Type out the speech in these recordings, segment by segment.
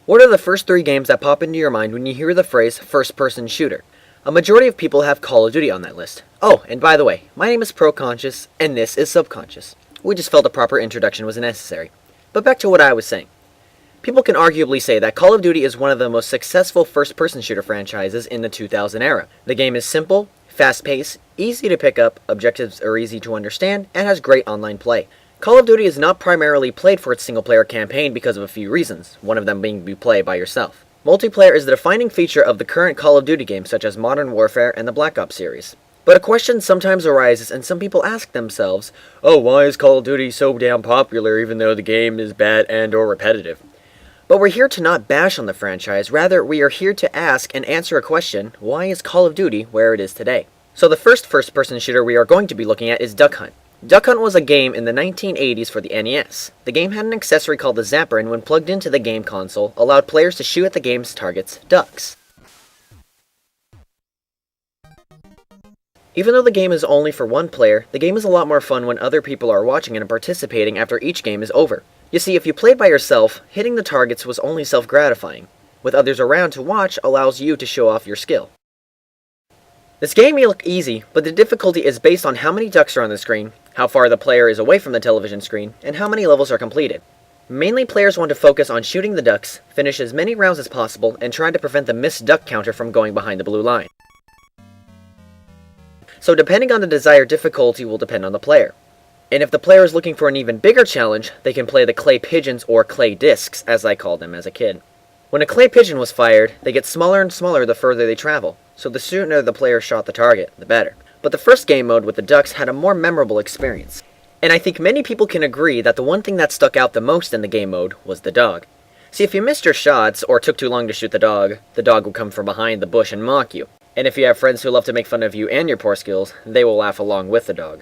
What are the first three games that pop into your mind when you hear the phrase first-person shooter? A majority of people have Call of Duty on that list. Oh, and by the way, my name is ProConscious, and this is Subconscious. We just felt a proper introduction was necessary. But back to what I was saying. People can arguably say that Call of Duty is one of the most successful first-person shooter franchises in the 2000 era. The game is simple, fast-paced, easy to pick up, objectives are easy to understand, and has great online play. Call of Duty is not primarily played for its single-player campaign because of a few reasons, one of them being to play by yourself. Multiplayer is the defining feature of the current Call of Duty games such as Modern Warfare and the Black Ops series. But a question sometimes arises and some people ask themselves, oh, why is Call of Duty so damn popular even though the game is bad and or repetitive? But we're here to not bash on the franchise, rather we are here to ask and answer a question, why is Call of Duty where it is today? So the first-person shooter we are going to be looking at is Duck Hunt. Duck Hunt was a game in the 1980s for the NES. The game had an accessory called the Zapper, and when plugged into the game console, allowed players to shoot at the game's targets, ducks. Even though the game is only for one player, the game is a lot more fun when other people are watching and participating after each game is over. You see, if you played by yourself, hitting the targets was only self-gratifying. With others around to watch allows you to show off your skill. This game may look easy, but the difficulty is based on how many ducks are on the screen, how far the player is away from the television screen, and how many levels are completed. Mainly players want to focus on shooting the ducks, finish as many rounds as possible, and try to prevent the missed duck counter from going behind the blue line. So depending on the desired difficulty will depend on the player. And if the player is looking for an even bigger challenge, they can play the clay pigeons or clay discs, as I called them as a kid. When a clay pigeon was fired, they get smaller and smaller the further they travel, so the sooner the player shot the target, the better. But the first game mode with the ducks had a more memorable experience. And I think many people can agree that the one thing that stuck out the most in the game mode was the dog. See, if you missed your shots or took too long to shoot the dog would come from behind the bush and mock you. And if you have friends who love to make fun of you and your poor skills, they will laugh along with the dog.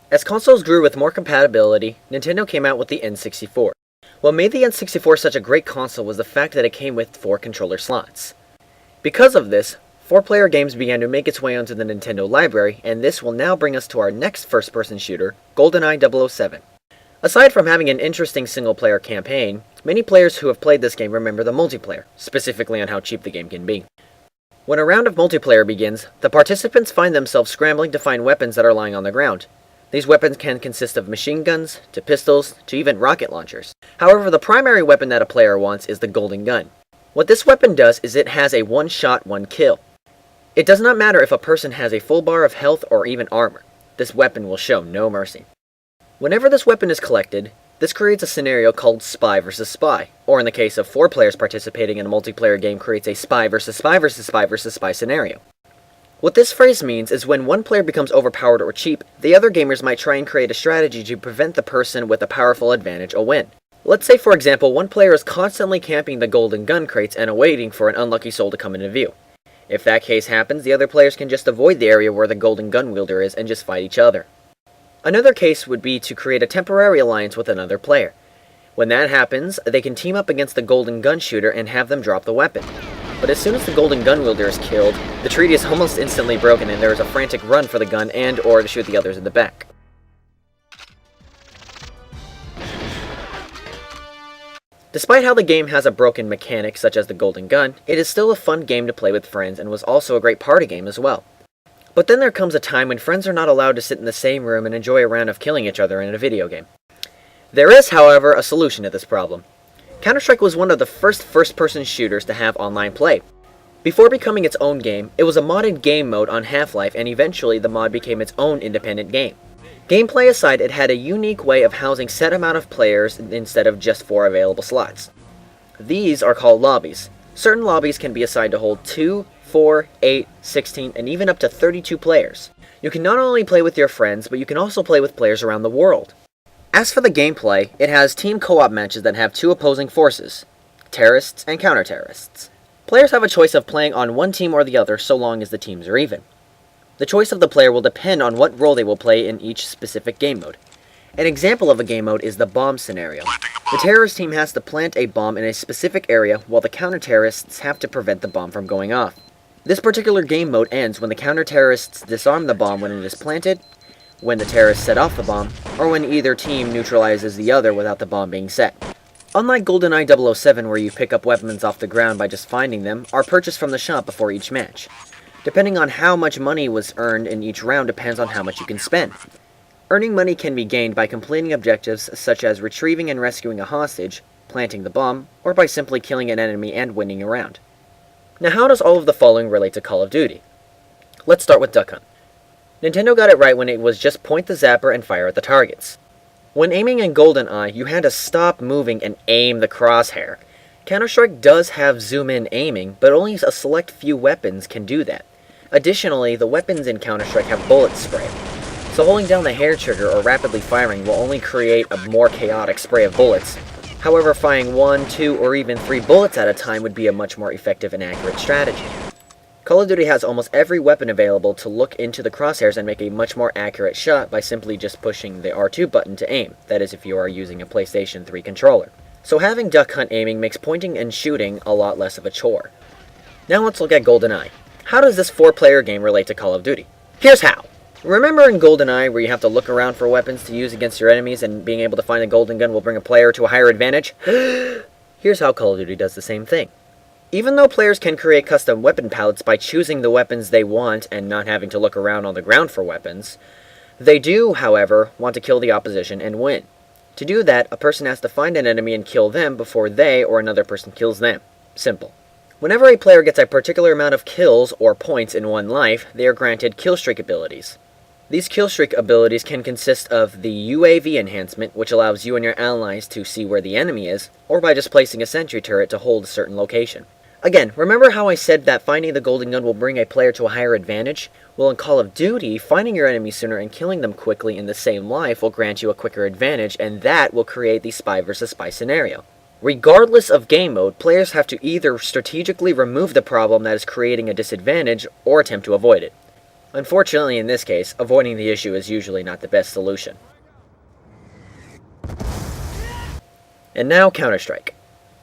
As consoles grew with more compatibility, Nintendo came out with the N64. What made the N64 such a great console was the fact that it came with 4 controller slots. Because of this, 4-player games began to make its way onto the Nintendo library, and this will now bring us to our next first-person shooter, GoldenEye 007. Aside from having an interesting single-player campaign, many players who have played this game remember the multiplayer, specifically on how cheap the game can be. When a round of multiplayer begins, the participants find themselves scrambling to find weapons that are lying on the ground. These weapons can consist of machine guns, to pistols, to even rocket launchers. However, the primary weapon that a player wants is the Golden Gun. What this weapon does is it has a one-shot, one-kill. It does not matter if a person has a full bar of health or even armor. This weapon will show no mercy. Whenever this weapon is collected, this creates a scenario called Spy vs. Spy, or in the case of 4 players participating in a multiplayer game, creates a Spy vs. Spy vs. Spy vs. Spy scenario. What this phrase means is when one player becomes overpowered or cheap, the other gamers might try and create a strategy to prevent the person with a powerful advantage a win. Let's say, for example, one player is constantly camping the Golden Gun crates and awaiting for an unlucky soul to come into view. If that case happens, the other players can just avoid the area where the Golden Gun wielder is and just fight each other. Another case would be to create a temporary alliance with another player. When that happens, they can team up against the Golden Gun shooter and have them drop the weapon. But as soon as the Golden Gun wielder is killed, the treaty is almost instantly broken and there is a frantic run for the gun and or to shoot the others in the back. Despite how the game has a broken mechanic such as the Golden Gun, it is still a fun game to play with friends and was also a great party game as well. But then there comes a time when friends are not allowed to sit in the same room and enjoy a round of killing each other in a video game. There is, however, a solution to this problem. Counter-Strike was one of the first-person shooters to have online play. Before becoming its own game, it was a modded game mode on Half-Life, and eventually the mod became its own independent game. Gameplay aside, it had a unique way of housing set amount of players instead of just 4 available slots. These are called lobbies. Certain lobbies can be assigned to hold 2, 4, 8, 16, and even up to 32 players. You can not only play with your friends, but you can also play with players around the world. As for the gameplay, it has team co-op matches that have 2 opposing forces, terrorists and counter-terrorists. Players have a choice of playing on one team or the other so long as the teams are even. The choice of the player will depend on what role they will play in each specific game mode. An example of a game mode is the bomb scenario. The terrorist team has to plant a bomb in a specific area while the counter-terrorists have to prevent the bomb from going off. This particular game mode ends when the counter-terrorists disarm the bomb when it is planted, when the terrorists set off the bomb, or when either team neutralizes the other without the bomb being set. Unlike GoldenEye 007, where you pick up weapons off the ground by just finding them, or purchased from the shop before each match. Depending on how much money was earned in each round depends on how much you can spend. Earning money can be gained by completing objectives such as retrieving and rescuing a hostage, planting the bomb, or by simply killing an enemy and winning a round. Now how does all of the following relate to Call of Duty? Let's start with Duck Hunt. Nintendo got it right when it was just point the zapper and fire at the targets. When aiming in GoldenEye, you had to stop moving and aim the crosshair. Counter-Strike does have zoom-in aiming, but only a select few weapons can do that. Additionally, the weapons in Counter-Strike have bullet spray, so holding down the hair trigger or rapidly firing will only create a more chaotic spray of bullets. However, firing 1, 2, or even 3 bullets at a time would be a much more effective and accurate strategy. Call of Duty has almost every weapon available to look into the crosshairs and make a much more accurate shot by simply just pushing the R2 button to aim, that is if you are using a PlayStation 3 controller. So having Duck Hunt aiming makes pointing and shooting a lot less of a chore. Now let's look at GoldenEye. How does this 4-player game relate to Call of Duty? Here's how! Remember in GoldenEye where you have to look around for weapons to use against your enemies and being able to find a golden gun will bring a player to a higher advantage? Here's how Call of Duty does the same thing. Even though players can create custom weapon palettes by choosing the weapons they want and not having to look around on the ground for weapons, they do, however, want to kill the opposition and win. To do that, a person has to find an enemy and kill them before they or another person kills them. Simple. Whenever a player gets a particular amount of kills or points in one life, they are granted killstreak abilities. These killstreak abilities can consist of the UAV enhancement, which allows you and your allies to see where the enemy is, or by just placing a sentry turret to hold a certain location. Again, remember how I said that finding the golden gun will bring a player to a higher advantage? Well, in Call of Duty, finding your enemy sooner and killing them quickly in the same life will grant you a quicker advantage, and that will create the spy versus spy scenario. Regardless of game mode, players have to either strategically remove the problem that is creating a disadvantage or attempt to avoid it. Unfortunately, in this case, avoiding the issue is usually not the best solution. And now Counter-Strike.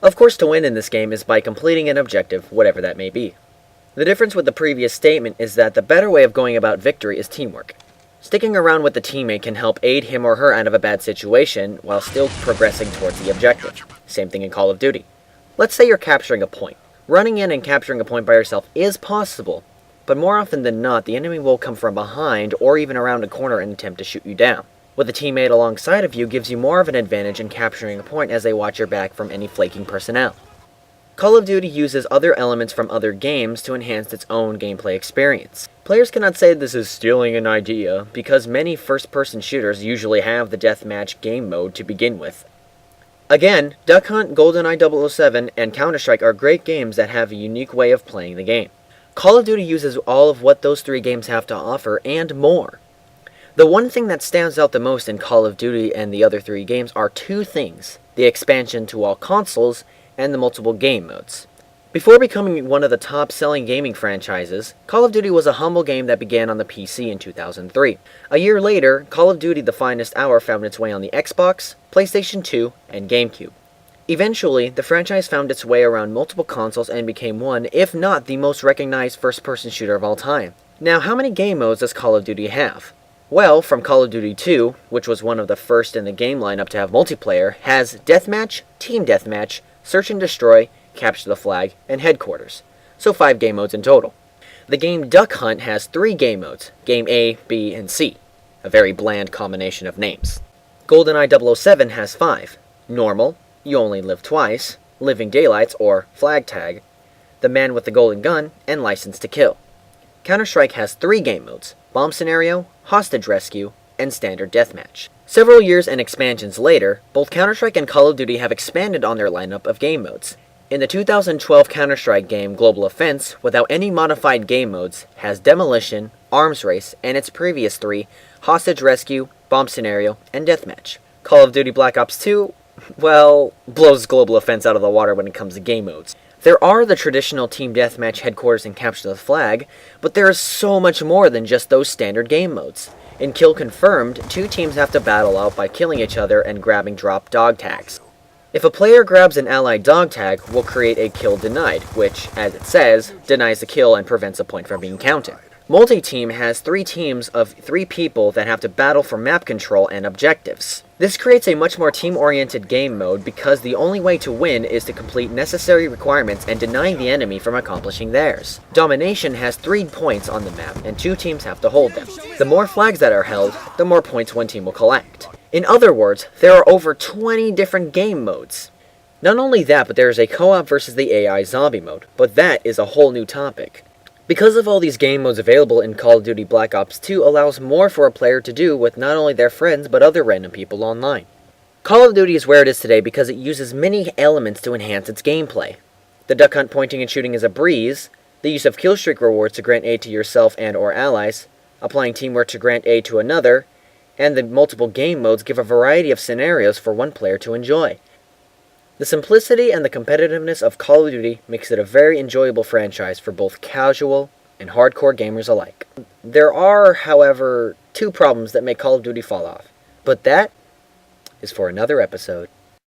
Of course, to win in this game is by completing an objective, whatever that may be. The difference with the previous statement is that the better way of going about victory is teamwork. Sticking around with the teammate can help aid him or her out of a bad situation while still progressing towards the objective. Same thing in Call of Duty. Let's say you're capturing a point. Running in and capturing a point by yourself is possible, but more often than not, the enemy will come from behind or even around a corner and attempt to shoot you down. With a teammate alongside of you gives you more of an advantage in capturing a point as they watch your back from any flanking personnel. Call of Duty uses other elements from other games to enhance its own gameplay experience. Players cannot say this is stealing an idea, because many first-person shooters usually have the deathmatch game mode to begin with. Again, Duck Hunt, GoldenEye 007, and Counter-Strike are great games that have a unique way of playing the game. Call of Duty uses all of what those 3 games have to offer, and more. The one thing that stands out the most in Call of Duty and the other 3 games are 2 things: the expansion to all consoles and the multiple game modes. Before becoming one of the top-selling gaming franchises, Call of Duty was a humble game that began on the PC in 2003. A year later, Call of Duty: The Finest Hour found its way on the Xbox, PlayStation 2, and GameCube. Eventually, the franchise found its way around multiple consoles and became one, if not the most recognized first-person shooter of all time. Now, how many game modes does Call of Duty have? Well, from Call of Duty 2, which was one of the first in the game lineup to have multiplayer, has Deathmatch, Team Deathmatch, Search and Destroy, Capture the Flag, and Headquarters. So 5 game modes in total. The game Duck Hunt has 3 game modes, Game A, B, and C. A very bland combination of names. GoldenEye 007 has 5. Normal, You Only Live Twice, Living Daylights or Flag Tag, The Man with the Golden Gun, and License to Kill. Counter-Strike has 3 game modes, Bomb Scenario, Hostage Rescue, and Standard Deathmatch. Several years and expansions later, both Counter-Strike and Call of Duty have expanded on their lineup of game modes. In the 2012 Counter-Strike game Global Offense, without any modified game modes, has Demolition, Arms Race, and its previous 3, Hostage Rescue, Bomb Scenario, and Deathmatch. Call of Duty Black Ops 2, well, blows Global Offense out of the water when it comes to game modes. There are the traditional Team Deathmatch, Headquarters, and Capture the Flag, but there is so much more than just those standard game modes. In Kill Confirmed, 2 teams have to battle out by killing each other and grabbing drop dog tags. If a player grabs an allied dog tag, we'll create a kill denied, which, as it says, denies the kill and prevents a point from being counted. Multi-team has 3 teams of 3 people that have to battle for map control and objectives. This creates a much more team-oriented game mode because the only way to win is to complete necessary requirements and denying the enemy from accomplishing theirs. Domination has 3 points on the map and 2 teams have to hold them. The more flags that are held, the more points one team will collect. In other words, there are over 20 different game modes. Not only that, but there is a co-op versus the AI zombie mode, but that is a whole new topic. Because of all these game modes available in Call of Duty Black Ops 2 allows more for a player to do with not only their friends but other random people online. Call of Duty is where it is today because it uses many elements to enhance its gameplay. The duck hunt pointing and shooting is a breeze, the use of killstreak rewards to grant aid to yourself and or allies, applying teamwork to grant aid to another, and the multiple game modes give a variety of scenarios for one player to enjoy. The simplicity and the competitiveness of Call of Duty makes it a very enjoyable franchise for both casual and hardcore gamers alike. There are, however, 2 problems that make Call of Duty fall off, but that is for another episode.